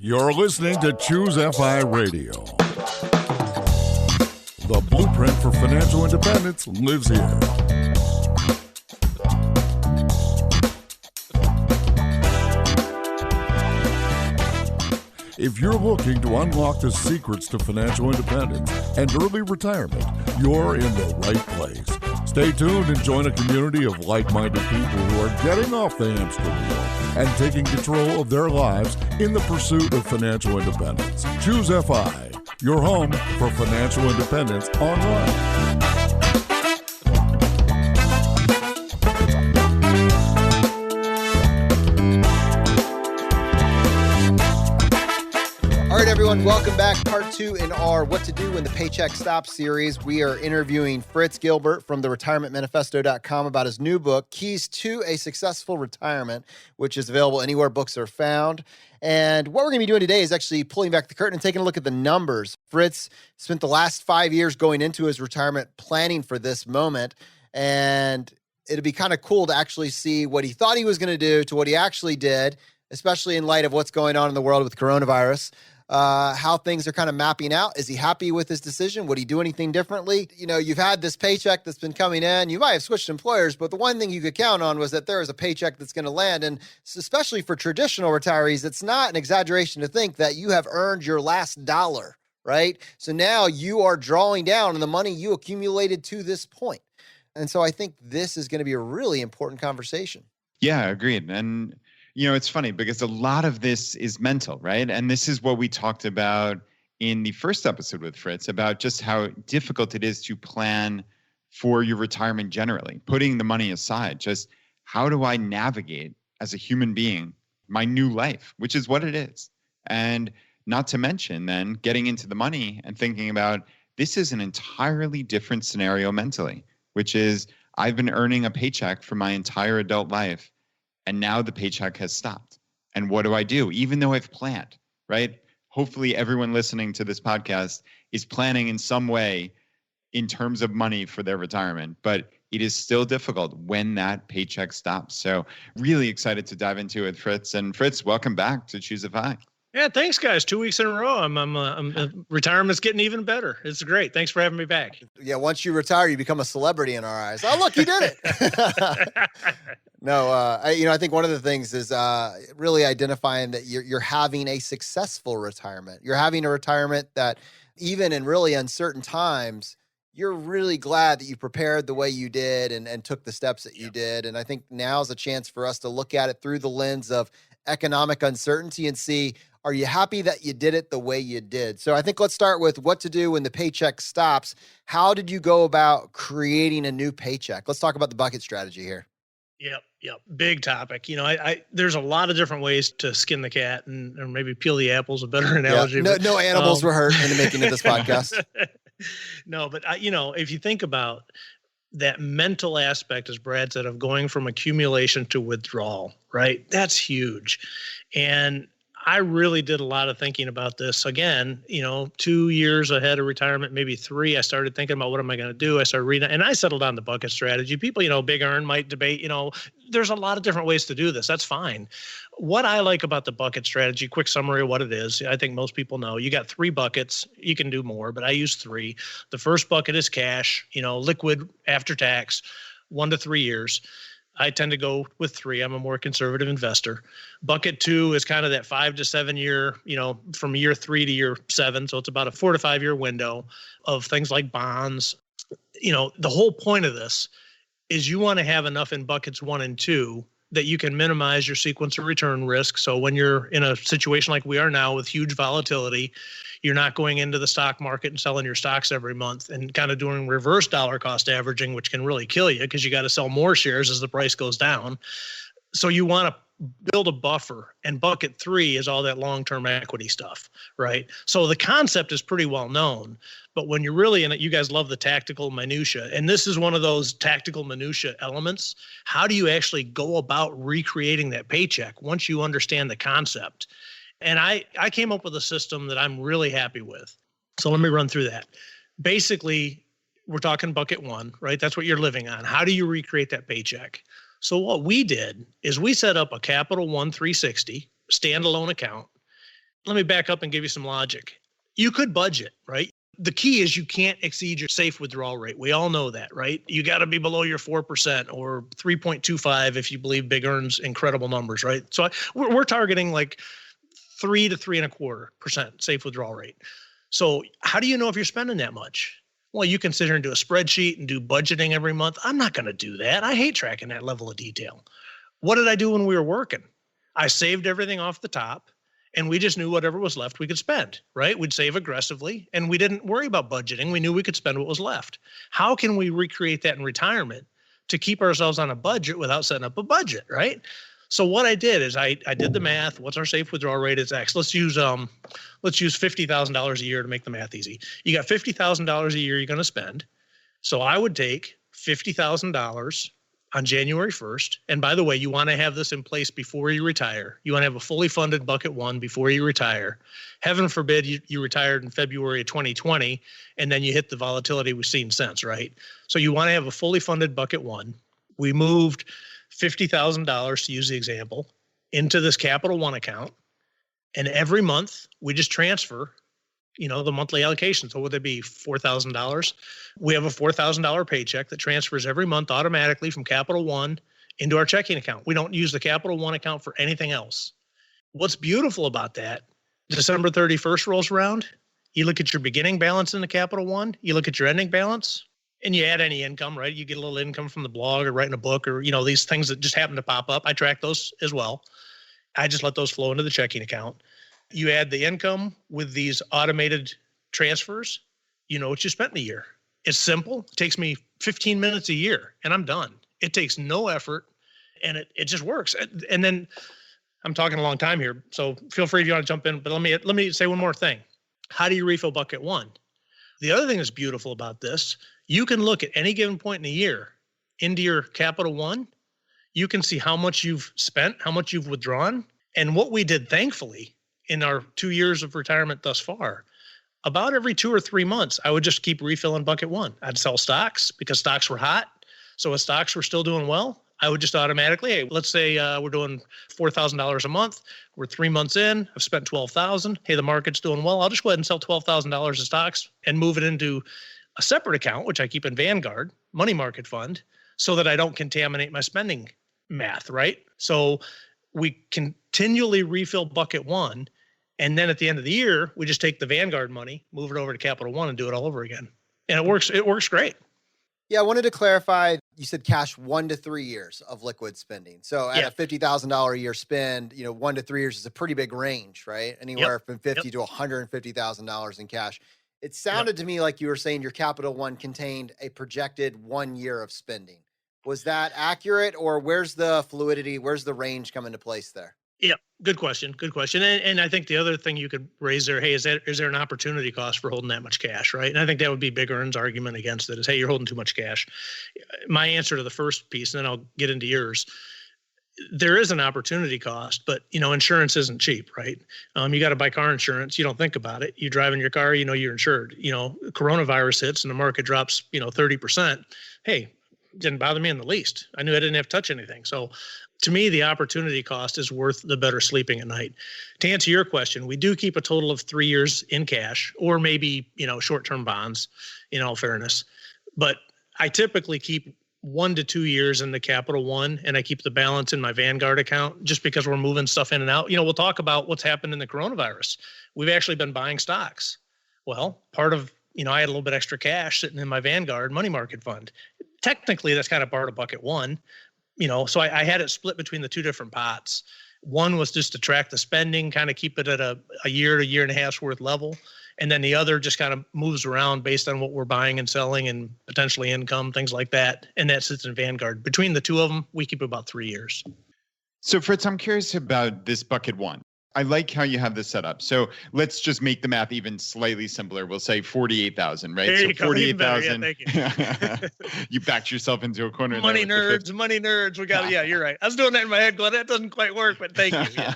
You're listening to Choose FI Radio. The blueprint for financial independence lives here. If you're looking to unlock the secrets to financial independence and early retirement, you're in the right place. Stay tuned and join a community of like-minded people who are getting off the hamster wheel and taking control of their lives in the pursuit of financial independence. Choose FI, your home for financial independence online. All right, everyone, welcome back. Part 2 in our What to Do When the Paycheck Stops series. We are interviewing Fritz Gilbert from the retirementmanifesto.com about his new book, Keys to a Successful Retirement, which is available anywhere books are found. And what we're going to be doing today is actually pulling back the curtain and taking a look at the numbers. Fritz spent the last 5 years going into his retirement planning for this moment, and it'd be kind of cool to actually see what he thought he was going to do to what he actually did, especially in light of what's going on in the world with coronavirus. How things are kind of mapping out. Is he happy with his decision? Would he do anything differently? You know, you've had this paycheck that's been coming in. You might have switched employers, but the one thing you could count on was that there is a paycheck that's going to land. And especially for traditional retirees, it's not an exaggeration to think that you have earned your last dollar, right? So now you are drawing down on the money you accumulated to this point. And so I think this is going to be a really important conversation. Yeah, agreed. And you know, it's funny because a lot of this is mental, right? And this is what we talked about in the first episode with Fritz about just how difficult it is to plan for your retirement generally, putting the money aside. Just how do I navigate as a human being my new life, which is what it is. And not to mention then getting into the money and thinking about this is an entirely different scenario mentally, which is I've been earning a paycheck for my entire adult life. And now the paycheck has stopped. And what do I do? Even though I've planned, right? Hopefully everyone listening to this podcast is planning in some way in terms of money for their retirement, but it is still difficult when that paycheck stops. So really excited to dive into it, Fritz. And Fritz, welcome back to Choose FI. Yeah, thanks, guys. 2 weeks in a row. I'm retirement's getting even better. It's great. Thanks for having me back. Yeah, once you retire, you become a celebrity in our eyes. Oh, look, you did it. No, I think one of the things is really identifying that you're having a successful retirement. You're having a retirement that even in really uncertain times, you're really glad that you prepared the way you did and took the steps that you did. And I think now's a chance for us to look at it through the lens of economic uncertainty and see, are you happy that you did it the way you did? So I think let's start with what to do when the paycheck stops. How did you go about creating a new paycheck? Let's talk about the bucket strategy here. Yep. Big topic. You know, I there's a lot of different ways to skin the cat or maybe peel the apple's a better analogy. Yeah. No animals were hurt in the making of this podcast. No, but if you think about that mental aspect, as Brad said, of going from accumulation to withdrawal, right? That's huge. And I really did a lot of thinking about this. Again, 2 years ahead of retirement, maybe 3, I started thinking about what am I going to do? I started reading, and I settled on the bucket strategy. People, big earn might debate, there's a lot of different ways to do this. That's fine. What I like about the bucket strategy, quick summary of what it is. I think most people know you got 3 buckets. You can do more, but I use 3. The first bucket is cash, liquid after tax, 1 to 3 years. I tend to go with 3. I'm a more conservative investor. Bucket 2 is kind of that 5 to 7 year, from year 3 to year 7. So it's about a 4 to 5 year window of things like bonds. The whole point of this is you want to have enough in buckets 1 and 2 that you can minimize your sequence of return risk. So when you're in a situation like we are now with huge volatility, you're not going into the stock market and selling your stocks every month and kind of doing reverse dollar cost averaging, which can really kill you because you got to sell more shares as the price goes down. So you want to build a buffer, and bucket 3 is all that long-term equity stuff, right? So the concept is pretty well known, but when you're really in it, you guys love the tactical minutia, and this is one of those tactical minutia elements. How do you actually go about recreating that paycheck once you understand the concept? And I came up with a system that I'm really happy with. So let me run through that. Basically, we're talking bucket 1, right? That's what you're living on. How do you recreate that paycheck? So what we did is we set up a Capital One 360 standalone account. let me back up and give you some logic. You could budget, right? The key is you can't exceed your safe withdrawal rate. We all know that, right? You got to be below your 4% or 3.25 if you believe Big Earn's incredible numbers, right? So we're targeting like 3 to 3.25% safe withdrawal rate. So how do you know if you're spending that much? Well, you can sit here and do a spreadsheet and do budgeting every month. I'm not going to do that. I hate tracking that level of detail. What did I do when we were working? I saved everything off the top. And we just knew whatever was left we could spend, right? We'd save aggressively and we didn't worry about budgeting. We knew we could spend what was left. How can we recreate that in retirement to keep ourselves on a budget without setting up a budget, right? So what I did is I did the math. What's our safe withdrawal rate? It's X. Let's use $50,000 a year to make the math easy. You got $50,000 a year you're going to spend. So I would take $50,000 on January 1st. And by the way, you want to have this in place before you retire. You want to have a fully funded bucket one before you retire. Heaven forbid you retired in February of 2020, and then you hit the volatility we've seen since, right? So you want to have a fully funded bucket one. We moved $50,000, to use the example, into this Capital One account. And every month we just transfer, the monthly allocation. So would it be $4,000? We have a $4,000 paycheck that transfers every month automatically from Capital One into our checking account. We don't use the Capital One account for anything else. What's beautiful about that, December 31st rolls around, you look at your beginning balance in the Capital One, you look at your ending balance, and you add any income, right? You get a little income from the blog or writing a book or, these things that just happen to pop up. I track those as well. I just let those flow into the checking account. You add the income with these automated transfers, you know what you spent in a year. It's simple. It takes me 15 minutes a year and I'm done. It takes no effort and it just works. And then I'm talking a long time here, so feel free if you want to jump in, but let me say one more thing. How do you refill bucket one? The other thing that's beautiful about this, you can look at any given point in the year into your Capital One. You can see how much you've spent, how much you've withdrawn. And what we did, thankfully, in our 2 years of retirement thus far, about every 2 or 3 months, I would just keep refilling bucket one. I'd sell stocks because stocks were hot. So if stocks were still doing well, I would just automatically, hey, let's say we're doing $4,000 a month. We're 3 months in. I've spent $12,000. Hey, the market's doing well. I'll just go ahead and sell $12,000 of stocks and move it into a separate account, which I keep in Vanguard, money market fund, so that I don't contaminate my spending math, right? So we continually refill bucket one. And then at the end of the year, we just take the Vanguard money, move it over to Capital One and do it all over again. And it works great. Yeah, I wanted to clarify, you said cash 1 to 3 years of liquid spending. So at a $50,000 a year spend, 1 to 3 years is a pretty big range, right? Anywhere from $50,000 to $150,000 in cash. It sounded to me like you were saying your Capital One contained a projected 1 year of spending. Was that accurate, or where's the fluidity? Where's the range come into place there? Yeah, good question. And I think the other thing you could raise there, hey, is there an opportunity cost for holding that much cash, right? And I think that would be Big Earn's argument against it is, hey, you're holding too much cash. My answer to the first piece, and then I'll get into yours. There is an opportunity cost, but insurance isn't cheap, right? You got to buy car insurance. You don't think about it. You drive in your car, you're insured. Coronavirus hits and the market drops, 30%. Hey, didn't bother me in the least. I knew I didn't have to touch anything. So to me, the opportunity cost is worth the better sleeping at night. To answer your question, we do keep a total of 3 years in cash or maybe, short-term bonds, in all fairness. But I typically keep 1 to 2 years in the Capital One, and I keep the balance in my Vanguard account just because we're moving stuff in and out. We'll talk about what's happened in the coronavirus. We've actually been buying stocks. Well, part of, I had a little bit extra cash sitting in my Vanguard money market fund. Technically, that's kind of part of bucket one, so I had it split between the two different pots. One was just to track the spending, kind of keep it at a year to year and a half's worth level. And then the other just kind of moves around based on what we're buying and selling and potentially income, things like that. And that sits in Vanguard. Between the two of them, we keep about 3 years. So Fritz, I'm curious about this bucket one. I like how you have this set up. So let's just make the math even slightly simpler. We'll say 48,000, right? There you so go. 48,000. Yeah, thank you. You backed yourself into a corner. Money nerds. We got it. Yeah, you're right. I was doing that in my head going, that doesn't quite work, but thank you. Yeah.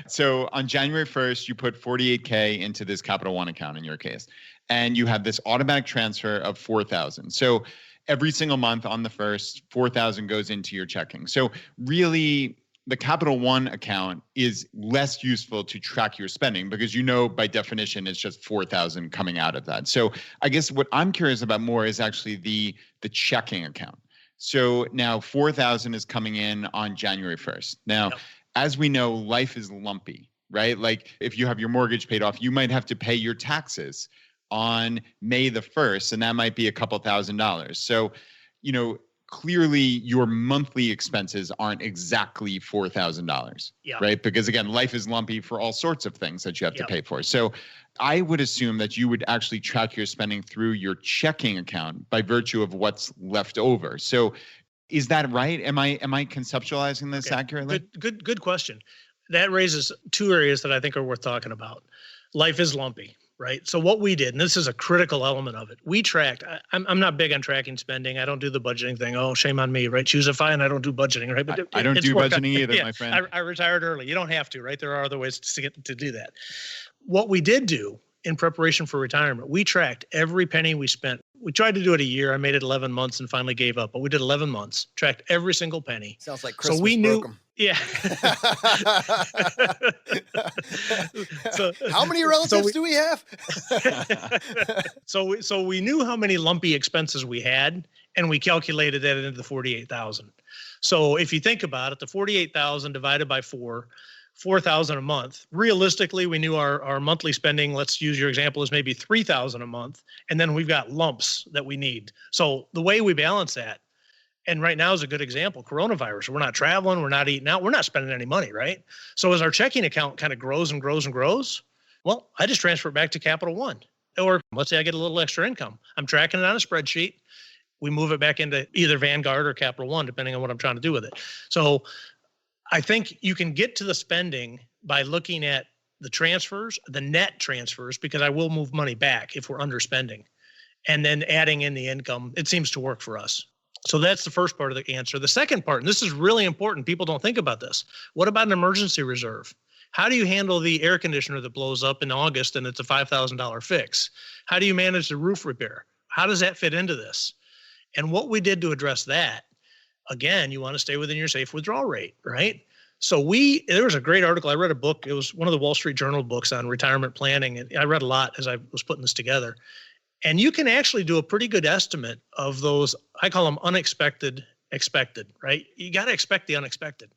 So on January 1st, you put 48K into this Capital One account in your case, and you have this automatic transfer of 4,000. So every single month on the 1st, 4,000 goes into your checking. So really, the Capital One account is less useful to track your spending because by definition it's just $4,000 coming out of that. So I guess what I'm curious about more is actually the checking account. So now $4,000 is coming in on January 1st. Now, as we know, life is lumpy, right? Like if you have your mortgage paid off, you might have to pay your taxes on May the 1st, and that might be a couple $1,000s. So, clearly your monthly expenses aren't exactly $4,000, right? Because again, life is lumpy for all sorts of things that you have to pay for. So I would assume that you would actually track your spending through your checking account by virtue of what's left over. So is that right? Am I conceptualizing this accurately? Good question. That raises two areas that I think are worth talking about. Life is lumpy. Right. So what we did, and this is a critical element of it, we tracked. I'm not big on tracking spending. I don't do the budgeting thing. Oh, shame on me, right? Choosify, and I don't do budgeting, right? But I don't do budgeting either, my friend. I retired early. You don't have to, right? There are other ways to do that. What we did do in preparation for retirement, we tracked every penny we spent. We tried to do it a year. I made it 11 months and finally gave up. But we did 11 months, tracked every single penny. Sounds like Christmas. So we knew. Broke 'em. Yeah. So how many relatives do we have? So we knew how many lumpy expenses we had, and we calculated that into the 48,000. So if you think about it, the 48,000 divided by 4,000 a month. Realistically, we knew our monthly spending, let's use your example, is maybe 3,000 a month. And then we've got lumps that we need. So the way we balance that, and right now is a good example, coronavirus. We're not traveling, we're not eating out, we're not spending any money, right? So as our checking account kind of grows and grows and grows, well, I just transfer it back to Capital One. Or let's say I get a little extra income. I'm tracking it on a spreadsheet. We move it back into either Vanguard or Capital One, depending on what I'm trying to do with it. So I think you can get to the spending by looking at the transfers, the net transfers, because I will move money back if we're underspending, and then adding in the income. It seems to work for us. So that's the first part of the answer. The second part, and this is really important, people don't think about this. What about an emergency reserve? How do you handle the air conditioner that blows up in August and it's a $5,000 fix? How do you manage the roof repair? How does that fit into this? And what we did to address that, again, you want to stay within your safe withdrawal rate, right? So there was a great article. I read a book. It was one of the Wall Street Journal books on retirement planning. And I read a lot as I was putting this together. And you can actually do a pretty good estimate of those, I call them unexpected, expected, right? You got to expect the unexpected.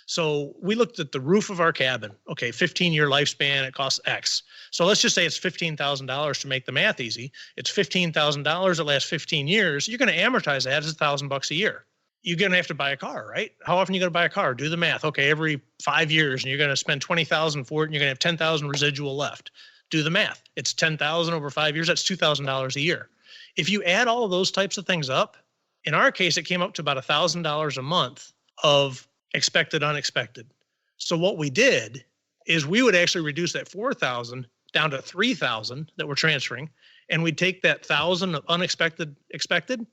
So we looked at the roof of our cabin. Okay, 15-year lifespan, it costs X. So let's just say it's $15,000 to make the math easy. It's $15,000 that lasts 15 years. You're going to amortize that as $1,000 a year. You're going to have to buy a car, right? How often are you going to buy a car? Do the math. Okay, every 5 years, and you're going to spend $20,000 for it, and you're going to have $10,000 residual left. Do the math. It's $10,000 over 5 years. That's $2,000 a year. If you add all of those types of things up, in our case, it came up to about $1,000 a month of expected, unexpected. So what we did is we would actually reduce that 4,000 down to 3,000 that we're transferring, and we'd take that 1,000 of unexpected, expected,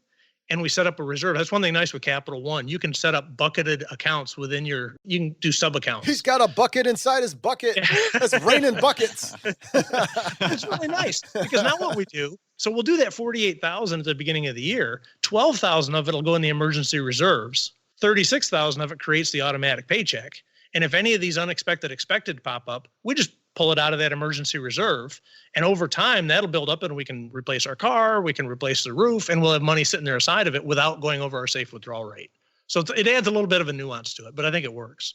and we set up a reserve. That's one thing nice with Capital One. You can set up bucketed accounts you can do sub-accounts. He's got a bucket inside his bucket. That's raining buckets. It's really nice because now what we do, so we'll do that 48,000 at the beginning of the year. 12,000 of it will go in the emergency reserves. 36,000 of it creates the automatic paycheck. And if any of these unexpected expected pop up, we just pull it out of that emergency reserve. And over time, that'll build up and we can replace our car, we can replace the roof, and we'll have money sitting there aside of it without going over our safe withdrawal rate. So it adds a little bit of a nuance to it, but I think it works.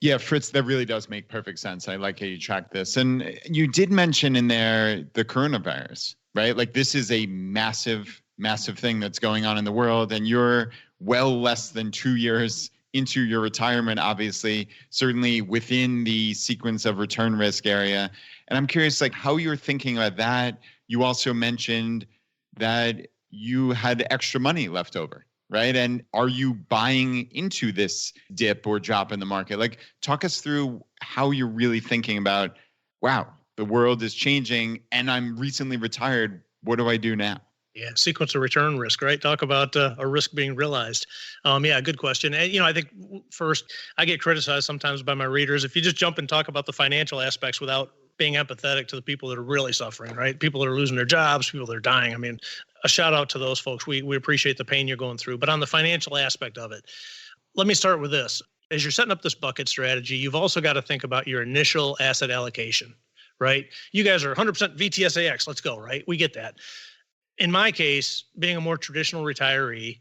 Yeah, Fritz, that really does make perfect sense. I like how you track this. And you did mention in there the coronavirus, right? Like this is a massive, massive thing that's going on in the world. And you're well less than 2 years into your retirement, obviously, certainly within the sequence of return risk area. And I'm curious, like how you're thinking about that. You also mentioned that you had extra money left over, right? And are you buying into this dip or drop in the market? Like talk us through how you're really thinking about, wow, the world is changing and I'm recently retired. What do I do now? Yeah, sequence of return risk, right? Talk about a risk being realized. Yeah, good question. And, I think first, I get criticized sometimes by my readers if you just jump and talk about the financial aspects without being empathetic to the people that are really suffering, right? People that are losing their jobs, people that are dying. I mean, a shout out to those folks. We appreciate the pain you're going through. But on the financial aspect of it, let me start with this. as you're setting up this bucket strategy, you've also got to think about your initial asset allocation, right? You guys are 100% VTSAX. Let's go, right? We get that. In my case, being a more traditional retiree,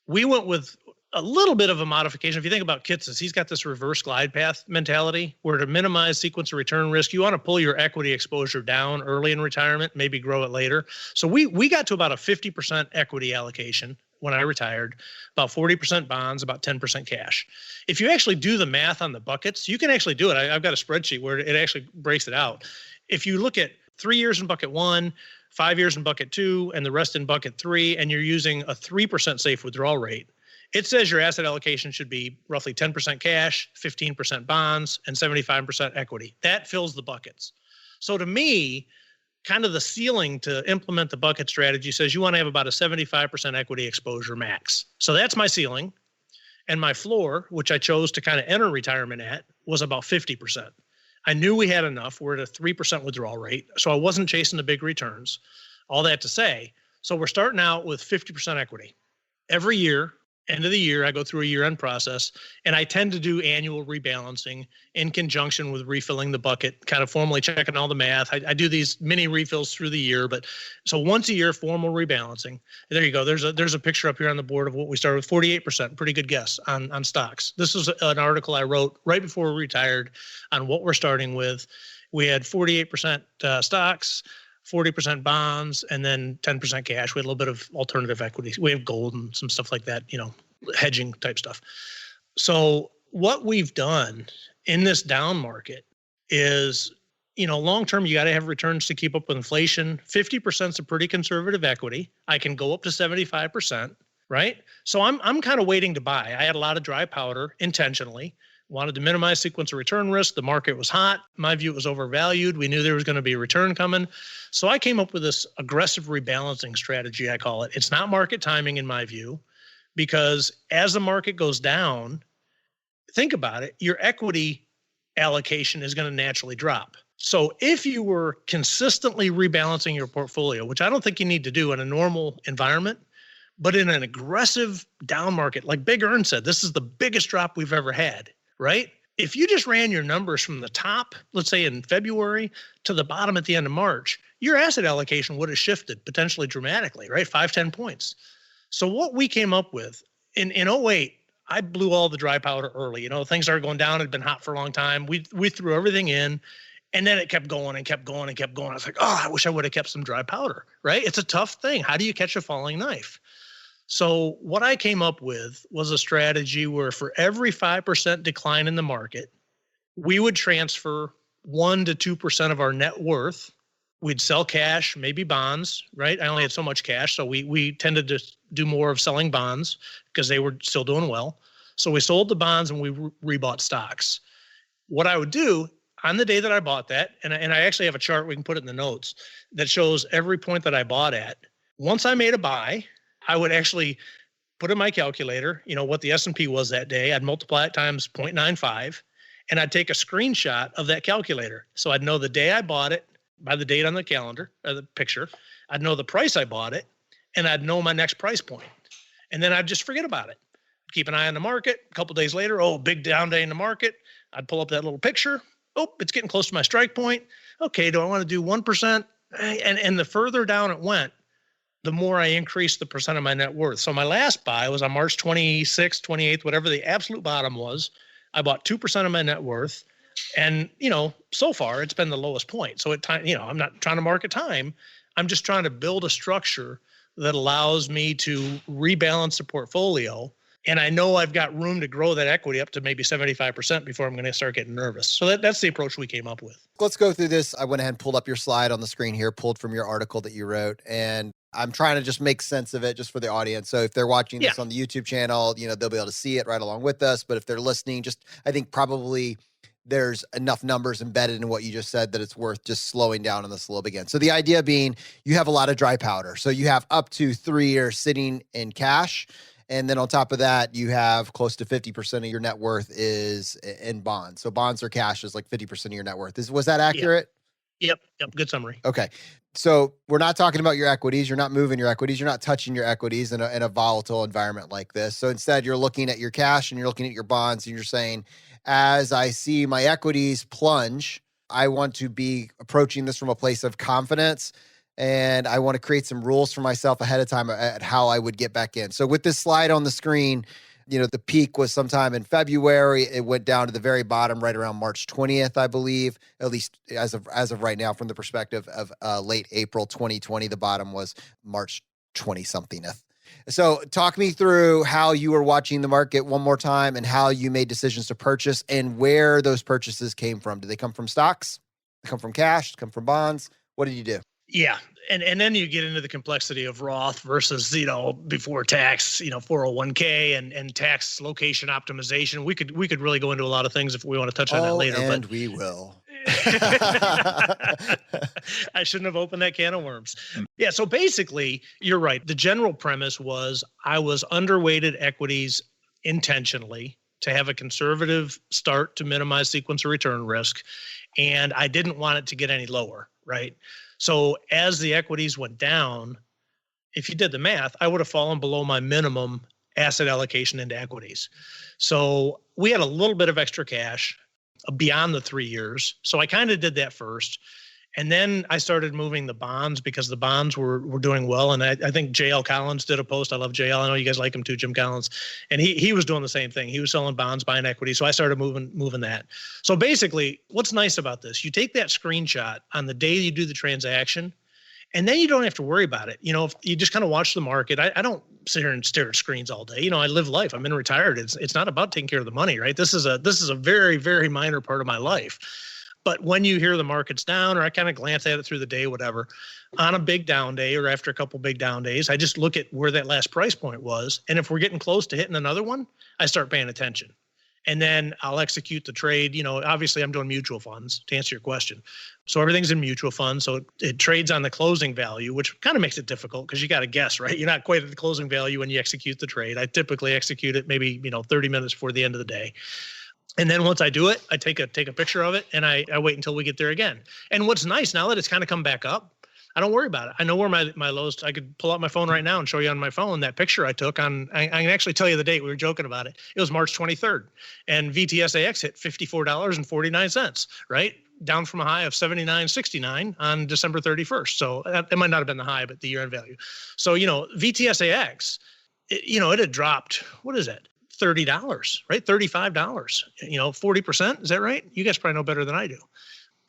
we went with a little bit of a modification. If you think about Kitces, he's got this reverse glide path mentality where to minimize sequence of return risk, you want to pull your equity exposure down early in retirement, maybe grow it later. So we got to about a 50% equity allocation when I retired, about 40% bonds, about 10% cash. If you actually do the math on the buckets, you can actually do it. I've got a spreadsheet where it actually breaks it out. If you look at 3 years in bucket 1, 5 years in bucket 2, and the rest in bucket 3, and you're using a 3% safe withdrawal rate, it says your asset allocation should be roughly 10% cash, 15% bonds, and 75% equity. That fills the buckets. So to me, kind of the ceiling to implement the bucket strategy says you want to have about a 75% equity exposure max. So that's my ceiling. And my floor, which I chose to kind of enter retirement at, was about 50%. I knew we had enough. We're at a 3% withdrawal rate, so I wasn't chasing the big returns. All that to say, so we're starting out with 50% equity. Every year, end of the year, I go through a year-end process, and I tend to do annual rebalancing in conjunction with refilling the bucket, kind of formally checking all the math. I do these mini refills through the year, but so once a year, formal rebalancing. There you go. There's a picture up here on the board of what we started with, 48%. Pretty good guess on stocks. This is an article I wrote right before we retired on what we're starting with. We had 48% stocks, 40% bonds, and then 10% cash. We had a little bit of alternative equities. We have gold and some stuff like that, hedging type stuff. So what we've done in this down market is, long-term, you got to have returns to keep up with inflation. 50% is a pretty conservative equity. I can go up to 75%, right? So I'm kind of waiting to buy. I had a lot of dry powder intentionally. Wanted to minimize sequence of return risk. The market was hot. My view, it was overvalued. We knew there was going to be a return coming. So I came up with this aggressive rebalancing strategy, I call it. It's not market timing in my view, because as the market goes down, think about it, your equity allocation is going to naturally drop. So if you were consistently rebalancing your portfolio, which I don't think you need to do in a normal environment, but in an aggressive down market, like Big Earn said, this is the biggest drop we've ever had. Right? If you just ran your numbers from the top, let's say in February, to the bottom at the end of March, your asset allocation would have shifted potentially dramatically, right? 5-10 points. So what we came up with in 2008, I blew all the dry powder early. Things started going down. It had been hot for a long time. We threw everything in, and then it kept going and kept going and kept going. I was like, I wish I would have kept some dry powder, right? It's a tough thing. How do you catch a falling knife? So what I came up with was a strategy where for every 5% decline in the market, we would transfer 1 to 2% of our net worth. We'd sell cash, maybe bonds, right? I only had so much cash, so we tended to do more of selling bonds because they were still doing well. So we sold the bonds and we rebought stocks. What I would do on the day that I bought that, and I actually have a chart, we can put it in the notes, that shows every point that I bought at. Once I made a buy, I would actually put in my calculator, what the S&P was that day. I'd multiply it times 0.95, and I'd take a screenshot of that calculator. So I'd know the day I bought it by the date on the calendar or the picture. I'd know the price I bought it, and I'd know my next price point. And then I'd just forget about it. Keep an eye on the market. A couple of days later, big down day in the market. I'd pull up that little picture. It's getting close to my strike point. Okay, do I want to do 1%? And the further down it went, the more I increased the percent of my net worth. So my last buy was on March 26th, 28th, whatever the absolute bottom was. I bought 2% of my net worth. And, so far it's been the lowest point. So I'm not trying to market time. I'm just trying to build a structure that allows me to rebalance the portfolio. And I know I've got room to grow that equity up to maybe 75% before I'm going to start getting nervous. So that's the approach we came up with. Let's go through this. I went ahead and pulled up your slide on the screen here, pulled from your article that you wrote. And I'm trying to just make sense of it just for the audience. So if they're watching this on the YouTube channel, they'll be able to see it right along with us. But if they're listening, I think probably there's enough numbers embedded in what you just said that it's worth just slowing down on this a little bit again. So the idea being you have a lot of dry powder. So you have up to 3 years sitting in cash. And then on top of that, you have close to 50% of your net worth is in bonds. So bonds or cash is like 50% of your net worth. Was that accurate? Yep. Good summary. Okay. So we're not talking about your equities. You're not moving your equities. You're not touching your equities in a volatile environment like this. So instead, you're looking at your cash and you're looking at your bonds and you're saying, as I see my equities plunge, I want to be approaching this from a place of confidence. And I want to create some rules for myself ahead of time at how I would get back in. So with this slide on the screen, the peak was sometime in February. It went down to the very bottom right around March 20th, I believe, at least as of right now, from the perspective of late April 2020. The bottom was March 20-somethingth. So talk me through how you were watching the market one more time and how you made decisions to purchase and where those purchases came from. Did they come from stocks? They come from cash? Come from bonds? What did you do? Yeah. And then you get into the complexity of Roth versus, before tax, 401k and tax location optimization. We could really go into a lot of things if we want to touch on that later. And we will. I shouldn't have opened that can of worms. Yeah. So basically, you're right. The general premise was I was underweighted equities intentionally to have a conservative start to minimize sequence of return risk. And I didn't want it to get any lower, right? So as the equities went down, if you did the math, I would have fallen below my minimum asset allocation into equities. So we had a little bit of extra cash beyond the 3 years. So I kind of did that first. And then I started moving the bonds because the bonds were doing well. And I think JL Collins did a post. I love JL. I know you guys like him too, Jim Collins. And he was doing the same thing. He was selling bonds, buying equity. So I started moving that. So basically, what's nice about this, you take that screenshot on the day you do the transaction, and then you don't have to worry about it. If you just kind of watch the market. I don't sit here and stare at screens all day. I live life. I'm in retired. It's not about taking care of the money, right? This is a very, very minor part of my life. But when you hear the market's down, or I kind of glance at it through the day, whatever, on a big down day or after a couple big down days, I just look at where that last price point was. And if we're getting close to hitting another one, I start paying attention. And then I'll execute the trade. Obviously I'm doing mutual funds to answer your question. So everything's in mutual funds. So it trades on the closing value, which kind of makes it difficult because you got to guess, right? You're not quite at the closing value when you execute the trade. I typically execute it maybe, 30 minutes before the end of the day. And then once I do it, I take a picture of it and I wait until we get there again. And what's nice now that it's kind of come back up, I don't worry about it. I know where my lows. I could pull out my phone right now and show you on my phone that picture I took on. I can actually tell you the date. We were joking about it. It was March 23rd, and VTSAX hit $54.49. Right, down from a high of $79.69 on December 31st. So it might not have been the high, but the year-end value. So VTSAX, it had dropped. What is it? $30, right? $35, 40%. Is that right? You guys probably know better than I do.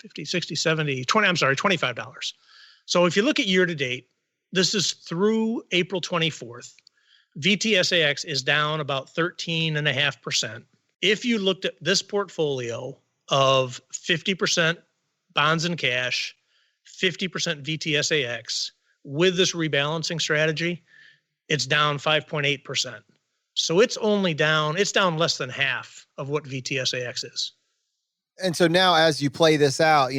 50, 60, 70, 20, I'm sorry, $25. So if you look at year to date, this is through April 24th. VTSAX is down about 13.5%. If you looked at this portfolio of 50% bonds and cash, 50% VTSAX with this rebalancing strategy, it's down 5.8%. So it's down less than half of what VTSAX is. And so now as you play this out,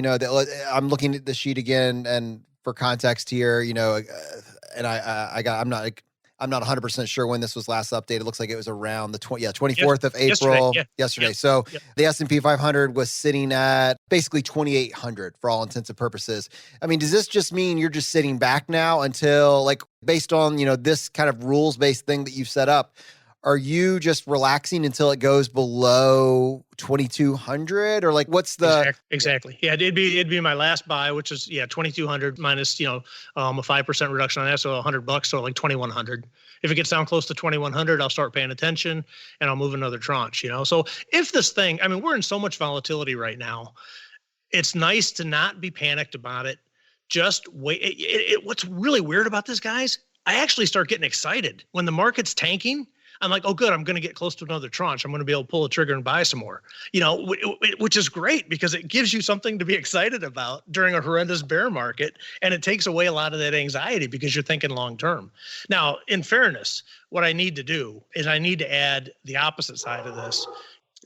I'm looking at the sheet again, and for context here, and I'm not 100% sure when this was last updated. It looks like it was around the 24th of April. Yesterday. Yep. So the S&P 500 was sitting at basically 2,800 for all intents and purposes. I mean, does this just mean you're just sitting back now until, based on, this kind of rules-based thing that you've set up, are you just relaxing until it goes below 2,200, or what's the exactly? Yeah, it'd be my last buy, which is 2,200 minus a 5% reduction on that, so $100, so like 2,100. If it gets down close to 2,100, I'll start paying attention and I'll move another tranche. So if this thing, we're in so much volatility right now, it's nice to not be panicked about it. Just wait. What's really weird about this, guys? I actually start getting excited when the market's tanking. I'm like, oh, good, I'm going to get close to another tranche. I'm going to be able to pull a trigger and buy some more, which is great because it gives you something to be excited about during a horrendous bear market. And it takes away a lot of that anxiety because you're thinking long term. Now, in fairness, what I need to do is I need to add the opposite side of this.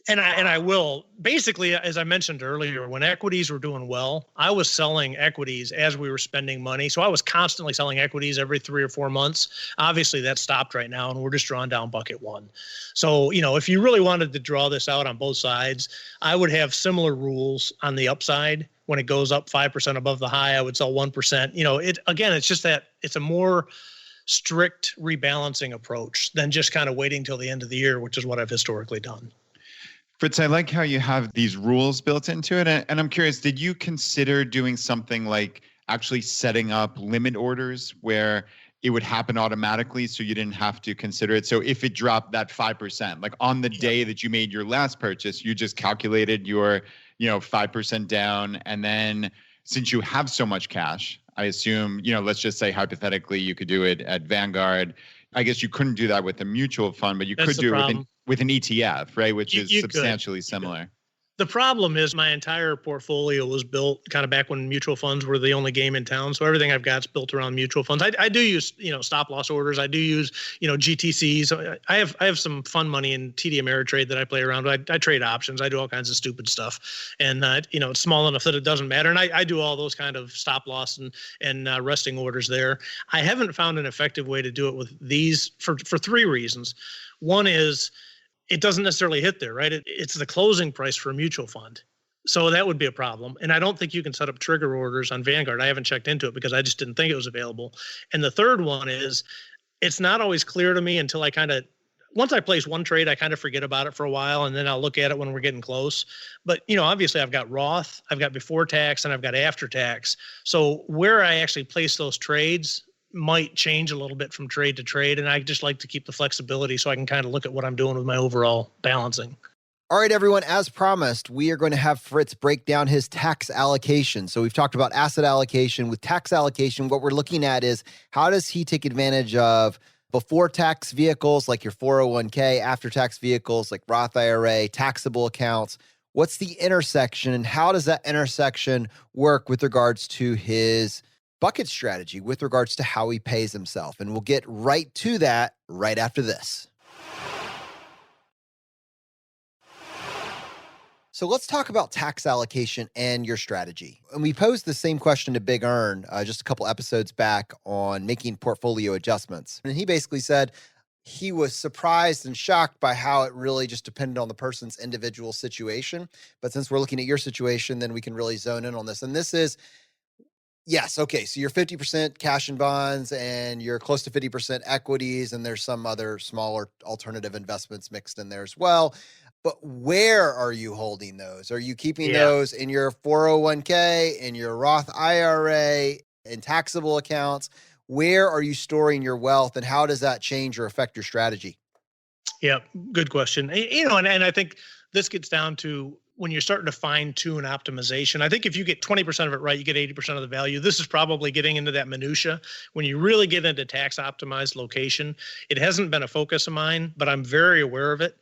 And I will basically, as I mentioned earlier, when equities were doing well, I was selling equities as we were spending money. So I was constantly selling equities every 3 or 4 months. Obviously that's stopped right now and we're just drawing down bucket one. So, if you really wanted to draw this out on both sides, I would have similar rules on the upside. When it goes up 5% above the high, I would sell 1%. It's just that it's a more strict rebalancing approach than just kind of waiting till the end of the year, which is what I've historically done. Fritz, I like how you have these rules built into it. And I'm curious, did you consider doing something like actually setting up limit orders where it would happen automatically so you didn't have to consider it? So if it dropped that 5%, like on the day that you made your last purchase, you just calculated your 5% down. And then since you have so much cash, I assume, let's just say hypothetically, you could do it at Vanguard. I guess you couldn't do that with a mutual fund, but you could do it with an ETF, right? Which is substantially similar. The problem is my entire portfolio was built kind of back when mutual funds were the only game in town. So everything I've got is built around mutual funds. I do use, stop loss orders. I do use, GTCs. I have some fun money in TD Ameritrade that I play around with. I trade options. I do all kinds of stupid stuff. And, it's small enough that it doesn't matter. And I do all those kind of stop loss and resting orders there. I haven't found an effective way to do it with these for 3 reasons. One is, it doesn't necessarily hit there, right? It's the closing price for a mutual fund. So that would be a problem. And I don't think you can set up trigger orders on Vanguard. I haven't checked into it because I just didn't think it was available. And the third one is it's not always clear to me until once I place one trade, I kind of forget about it for a while and then I'll look at it when we're getting close. But, obviously I've got Roth, I've got before tax, and I've got after tax. So where I actually place those trades might change a little bit from trade to trade. And I just like to keep the flexibility so I can kind of look at what I'm doing with my overall balancing. All right, everyone, as promised, we are going to have Fritz break down his tax allocation. So we've talked about asset allocation. With tax allocation, what we're looking at is how does he take advantage of before tax vehicles like your 401k, after tax vehicles like Roth IRA, taxable accounts. What's the intersection and how does that intersection work with regards to his bucket strategy, with regards to how he pays himself? And we'll get right to that right after this. So let's talk about tax allocation and your strategy. And we posed the same question to Big Earn just a couple episodes back on making portfolio adjustments. And he basically said he was surprised and shocked by how it really just depended on the person's individual situation. But since we're looking at your situation, then we can really zone in on this. And this is, yes. Okay. So you're 50% cash and bonds and you're close to 50% equities. And there's some other smaller alternative investments mixed in there as well. But where are you holding those? Are you keeping those in your 401k, in your Roth IRA, in taxable accounts? Where are you storing your wealth and how does that change or affect your strategy? Yeah, good question. And I think this gets down to when you're starting to fine tune optimization. I think if you get 20% of it right, you get 80% of the value. This is probably getting into that minutia. When you really get into tax optimized location, it hasn't been a focus of mine, but I'm very aware of it.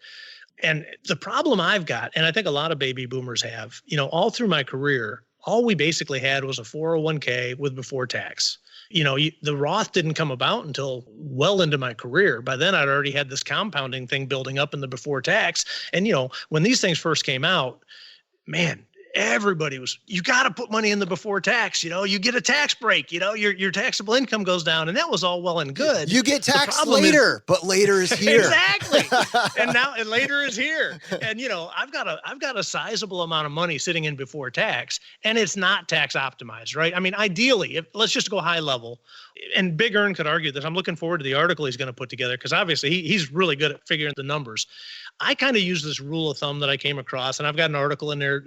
And the problem I've got, and I think a lot of baby boomers have, all through my career, all we basically had was a 401k with before tax. The Roth didn't come about until well into my career. By then I'd already had this compounding thing building up in the before tax. And, when these things first came out, man, everybody was, you got to put money in the before tax, you get a tax break, your taxable income goes down, and that was all well and good. You get taxed later, but later is here. Exactly. and later is here. And, I've got a sizable amount of money sitting in before tax, and it's not tax optimized, right? I mean, ideally, let's just go high level. And Big Earn could argue this. I'm looking forward to the article he's going to put together because obviously he's really good at figuring the numbers. I kind of use this rule of thumb that I came across, and I've got an article in there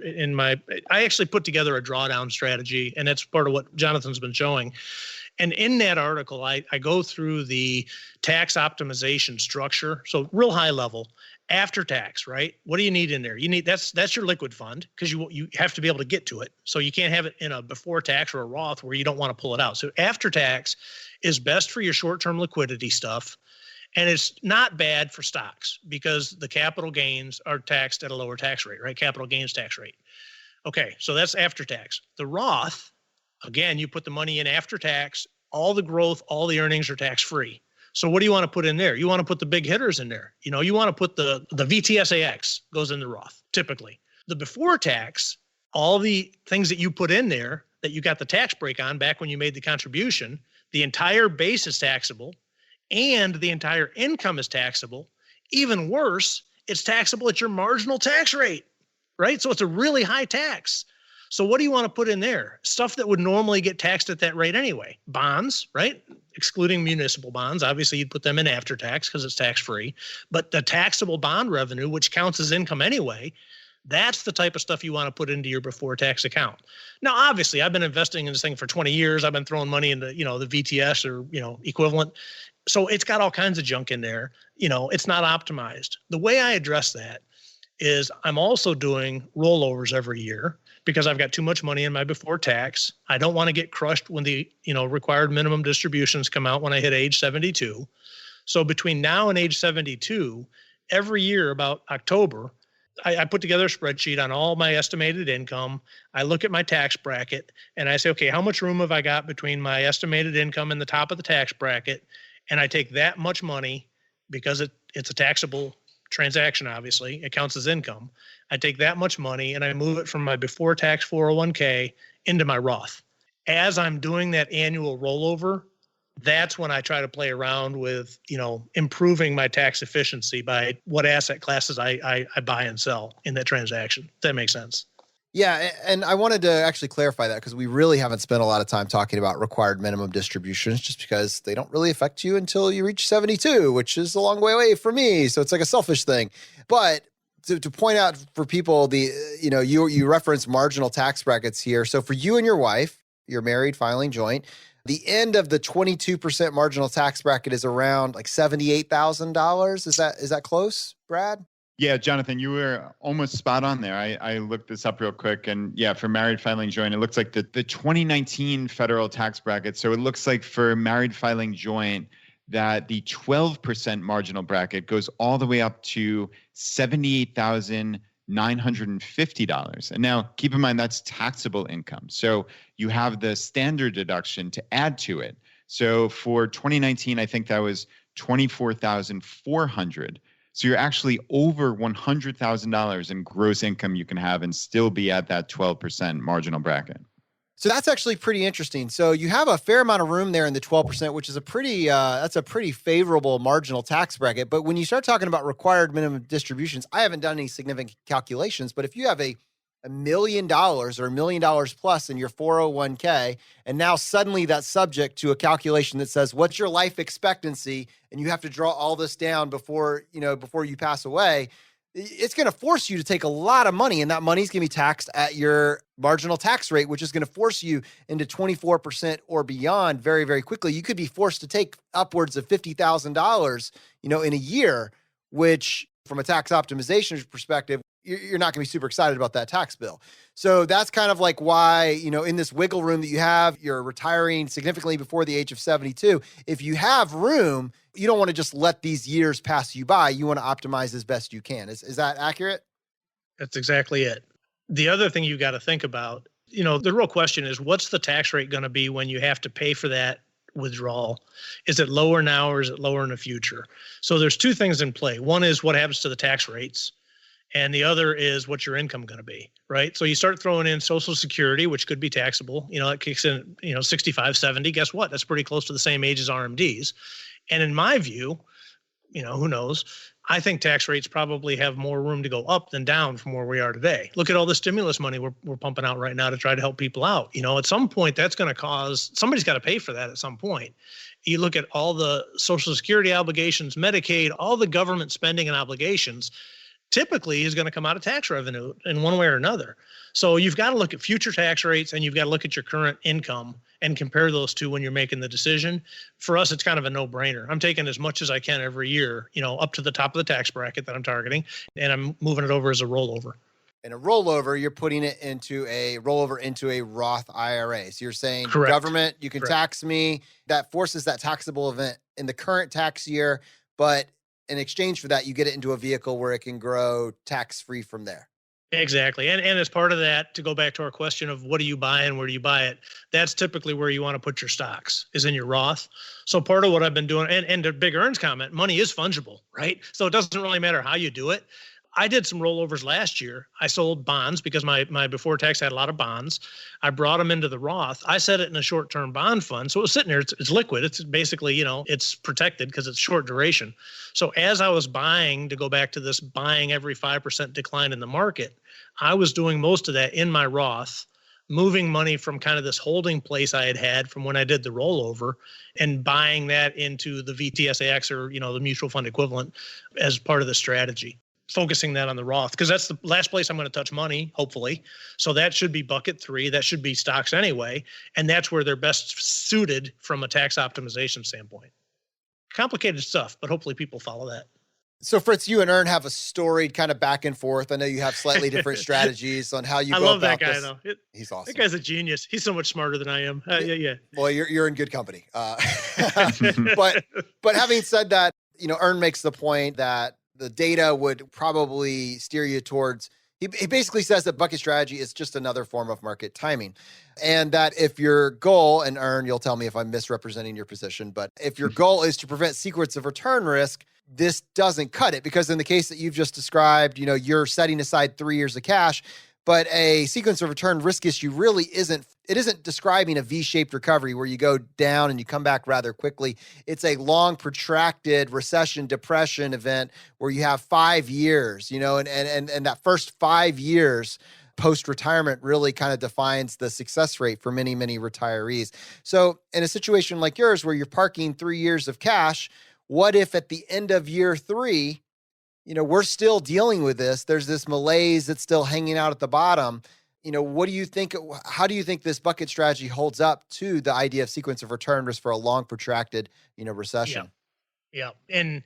I actually put together a drawdown strategy, and that's part of what Jonathan's been showing. And in that article, I go through the tax optimization structure. So real high level, after tax, right? What do you need in there? You need, that's your liquid fund because you have to be able to get to it. So you can't have it in a before tax or a Roth where you don't want to pull it out. So after tax is best for your short-term liquidity stuff. And it's not bad for stocks because the capital gains are taxed at a lower tax rate, right? Capital gains tax rate. Okay, so that's after tax. The Roth, again, you put the money in after tax, all the growth, all the earnings are tax-free. So what do you want to put in there? You want to put the big hitters in there. You want to put the VTSAX goes in the Roth, typically. The before tax, all the things that you put in there that you got the tax break on back when you made the contribution, the entire base is taxable and the entire income is taxable. Even worse, it's taxable at your marginal tax rate, right? So it's a really high tax. So what do you want to put in there? Stuff that would normally get taxed at that rate anyway. Bonds, right? Excluding municipal bonds. Obviously, you'd put them in after tax because it's tax-free. But the taxable bond revenue, which counts as income anyway, that's the type of stuff you want to put into your before tax account. Now, obviously, I've been investing in this thing for 20 years. I've been throwing money into, the VTS or, equivalent. So it's got all kinds of junk in there. It's not optimized. The way I address that is I'm also doing rollovers every year because I've got too much money in my before tax. I don't want to get crushed when the, required minimum distributions come out when I hit age 72. So between now and age 72, every year about October, I put together a spreadsheet on all my estimated income. I look at my tax bracket and I say, okay, how much room have I got between my estimated income and the top of the tax bracket? And I take that much money because it's a taxable transaction, obviously. It counts as income. I take that much money and I move it from my before tax 401k into my Roth. As I'm doing that annual rollover, that's when I try to play around with, improving my tax efficiency by what asset classes I buy and sell in that transaction. If that makes sense. Yeah, and I wanted to actually clarify that because we really haven't spent a lot of time talking about required minimum distributions just because they don't really affect you until you reach 72, which is a long way away for me. So it's like a selfish thing. But to point out for people, you reference marginal tax brackets here. So for you and your wife, you're married, filing joint, the end of the 22% marginal tax bracket is around like $78,000. Is that close, Brad? Yeah, Jonathan, you were almost spot on there. I looked this up real quick, and yeah, for married filing joint, it looks like the 2019 federal tax bracket. So it looks like for married filing joint that the 12% marginal bracket goes all the way up to $78,950. And now keep in mind that's taxable income. So you have the standard deduction to add to it. So for 2019, I think that was $24,400. So you're actually over $100,000 in gross income you can have and still be at that 12% marginal bracket. So that's actually pretty interesting. So you have a fair amount of room there in the 12%, which is a pretty favorable marginal tax bracket. But when you start talking about required minimum distributions, I haven't done any significant calculations, but if you have $1 million or $1 million plus in your 401k, and now suddenly that's subject to a calculation that says, what's your life expectancy? And you have to draw all this down before you pass away. It's going to force you to take a lot of money, and that money is going to be taxed at your marginal tax rate, which is going to force you into 24% or beyond very, very quickly. You could be forced to take upwards of $50,000, in a year, which from a tax optimization perspective, you're not going to be super excited about that tax bill. So that's kind of like why, in this wiggle room that you have, you're retiring significantly before the age of 72. If you have room, you don't want to just let these years pass you by. You want to optimize as best you can. Is that accurate? That's exactly it. The other thing you got to think about, the real question is, what's the tax rate going to be when you have to pay for that withdrawal? Is it lower now or is it lower in the future? So there's two things in play. One is what happens to the tax rates. And the other is what's your income going to be, right? So you start throwing in Social Security, which could be taxable. It kicks in, 65, 70. Guess what? That's pretty close to the same age as RMDs. And in my view, who knows? I think tax rates probably have more room to go up than down from where we are today. Look at all the stimulus money we're pumping out right now to try to help people out. At some point, that's going to cause, somebody's got to pay for that at some point. You look at all the Social Security obligations, Medicaid, all the government spending and obligations, typically is going to come out of tax revenue in one way or another. So you've got to look at future tax rates and you've got to look at your current income and compare those two when you're making the decision. For us, it's kind of a no-brainer. I'm taking as much as I can every year, up to the top of the tax bracket that I'm targeting, and I'm moving it over as a rollover. In a rollover, you're putting it into a Roth IRA. So you're saying, Correct. Government, you can tax me. That forces that taxable event in the current tax year, but in exchange for that, you get it into a vehicle where it can grow tax-free from there. Exactly. And as part of that, to go back to our question of what do you buy and where do you buy it, that's typically where you want to put your stocks, is in your Roth. So part of what I've been doing, and to Big Earn's comment, money is fungible, right? So it doesn't really matter how you do it. I did some rollovers last year. I sold bonds because my before tax had a lot of bonds. I brought them into the Roth. I set it in a short-term bond fund. So it was sitting there. It's liquid. It's basically, it's protected because it's short duration. So as I was buying, to go back to this buying every 5% decline in the market, I was doing most of that in my Roth, moving money from kind of this holding place I had from when I did the rollover and buying that into the VTSAX or, the mutual fund equivalent as part of the strategy. Focusing that on the Roth, because that's the last place I'm going to touch money, hopefully. So that should be bucket 3. That should be stocks anyway. And that's where they're best suited from a tax optimization standpoint. Complicated stuff, but hopefully people follow that. So Fritz, you and Ern have a storied kind of back and forth. I know you have slightly different strategies on how you go about this. I love that guy, though. He's awesome. That guy's a genius. He's so much smarter than I am. Yeah. Well, you're in good company. But having said that, Ern makes the point that the data would probably steer you towards, he basically says that bucket strategy is just another form of market timing. And that if your goal, and Ern, you'll tell me if I'm misrepresenting your position, but if your goal is to prevent sequence of return risk, this doesn't cut it. Because in the case that you've just described, you're setting aside 3 years of cash, but a sequence of return risk issue really isn't describing a V-shaped recovery where you go down and you come back rather quickly. It's a long, protracted recession, depression event where you have 5 years, and that first 5 years post-retirement really kind of defines the success rate for many, many retirees. So in a situation like yours where you're parking 3 years of cash, what if at the end of year 3, we're still dealing with this. There's this malaise that's still hanging out at the bottom. What do you think? How do you think this bucket strategy holds up to the idea of sequence of return risk for a long, protracted, recession? Yeah. And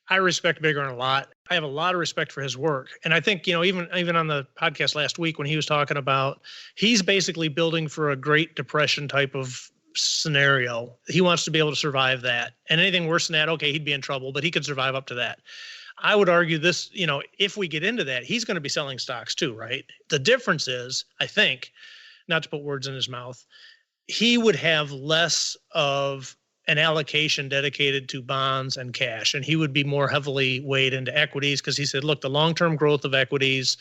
I respect Big Earn a lot. I have a lot of respect for his work. And I think, even on the podcast last week when he was talking about, he's basically building for a Great Depression type of scenario. He wants to be able to survive that. And anything worse than that, okay, he'd be in trouble, but he could survive up to that. I would argue this, if we get into that, he's going to be selling stocks too, right? The difference is, I think, not to put words in his mouth, he would have less of an allocation dedicated to bonds and cash, and he would be more heavily weighed into equities because he said, look, the long-term growth of equities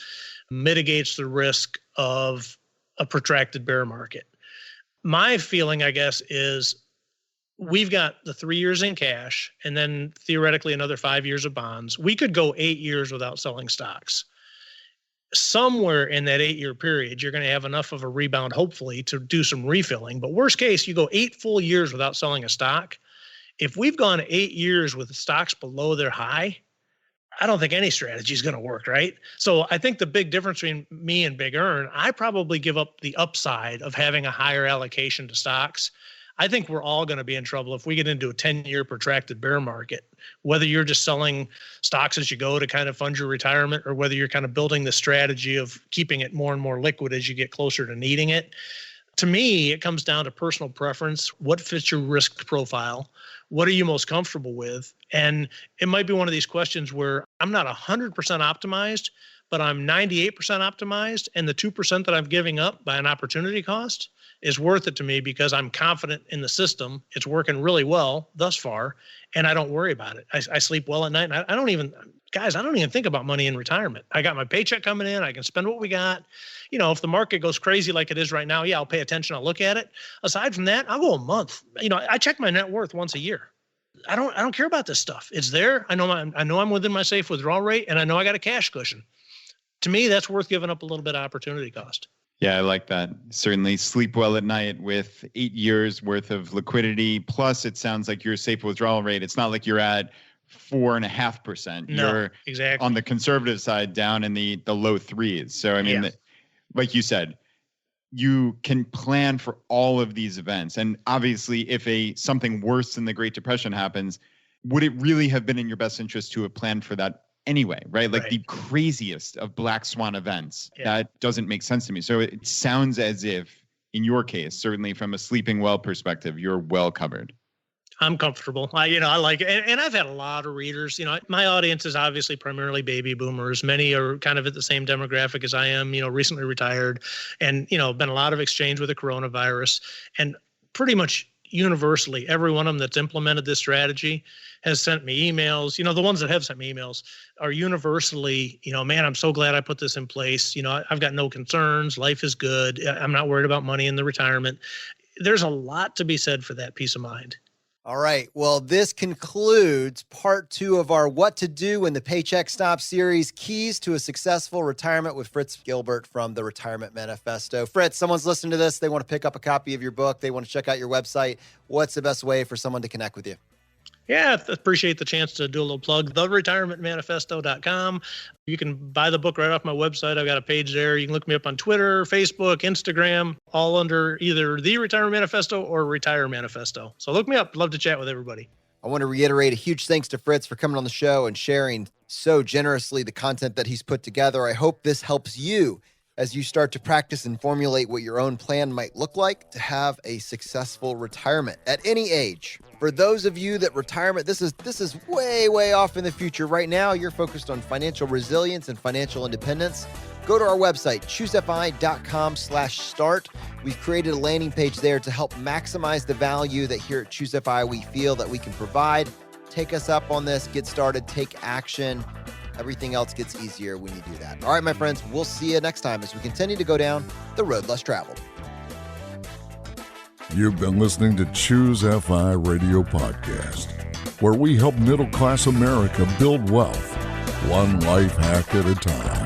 mitigates the risk of a protracted bear market. My feeling, I guess, is we've got the 3 years in cash and then theoretically another 5 years of bonds. We could go 8 years without selling stocks. Somewhere in that 8-year period, you're going to have enough of a rebound, hopefully, to do some refilling. But worst case, you go 8 full years without selling a stock. If we've gone 8 years with stocks below their high, I don't think any strategy is going to work, right? So I think the big difference between me and Big Earn, I probably give up the upside of having a higher allocation to stocks. I think we're all going to be in trouble if we get into a 10-year protracted bear market, whether you're just selling stocks as you go to kind of fund your retirement or whether you're kind of building the strategy of keeping it more and more liquid as you get closer to needing it. To me, it comes down to personal preference. What fits your risk profile? What are you most comfortable with? And it might be one of these questions where I'm not 100% optimized, but I'm 98% optimized. And the 2% that I'm giving up by an opportunity cost is worth it to me because I'm confident in the system. It's working really well thus far, and I don't worry about it. I sleep well at night. And I don't even think about money in retirement. I got my paycheck coming in. I can spend what we got. If the market goes crazy like it is right now, I'll pay attention. I'll look at it. Aside from that, I'll go a month. I check my net worth once a year. I don't care about this stuff. It's there. I know I'm within my safe withdrawal rate, and I know I got a cash cushion. To me, that's worth giving up a little bit of opportunity cost. Yeah, I like that. Certainly sleep well at night with 8 years worth of liquidity. Plus, it sounds like your safe withdrawal rate. It's not like you're at 4.5%. No, you're exactly on the conservative side down in the low 3s. So, I mean, like you said, you can plan for all of these events. And obviously, if something worse than the Great Depression happens, would it really have been in your best interest to have planned for that anyway, right? Like the craziest of black swan events. That doesn't make sense to me. So it sounds as if, in your case, certainly from a sleeping well perspective, you're well covered. I'm comfortable. I like it. And I've had a lot of readers. My audience is obviously primarily baby boomers. Many are kind of at the same demographic as I am, recently retired, and, been a lot of exchange with the coronavirus. And pretty much universally, every one of them that's implemented this strategy has sent me emails. The ones that have sent me emails are universally, man, I'm so glad I put this in place. I've got no concerns. Life is good. I'm not worried about money in the retirement. There's a lot to be said for that peace of mind. All right. Well, this concludes part 2 of our What to Do When the Paycheck Stops series, Keys to a Successful Retirement with Fritz Gilbert from the Retirement Manifesto. Fritz, someone's listening to this. They want to pick up a copy of your book. They want to check out your website. What's the best way for someone to connect with you? Yeah, I appreciate the chance to do a little plug. TheRetirementManifesto.com. You can buy the book right off my website. I've got a page there. You can look me up on Twitter, Facebook, Instagram, all under either The Retirement Manifesto or Retire Manifesto. So look me up. Love to chat with everybody. I want to reiterate a huge thanks to Fritz for coming on the show and sharing so generously the content that he's put together. I hope this helps you as you start to practice and formulate what your own plan might look like to have a successful retirement at any age. For those of you that retirement, this is way, way off in the future. Right now, you're focused on financial resilience and financial independence. Go to our website, choosefi.com/start. We've created a landing page there to help maximize the value that here at ChooseFI we feel that we can provide. Take us up on this, get started, take action. Everything else gets easier when you do that. All right, my friends, we'll see you next time as we continue to go down the road less traveled. You've been listening to Choose FI Radio Podcast, where we help middle-class America build wealth, one life hack at a time.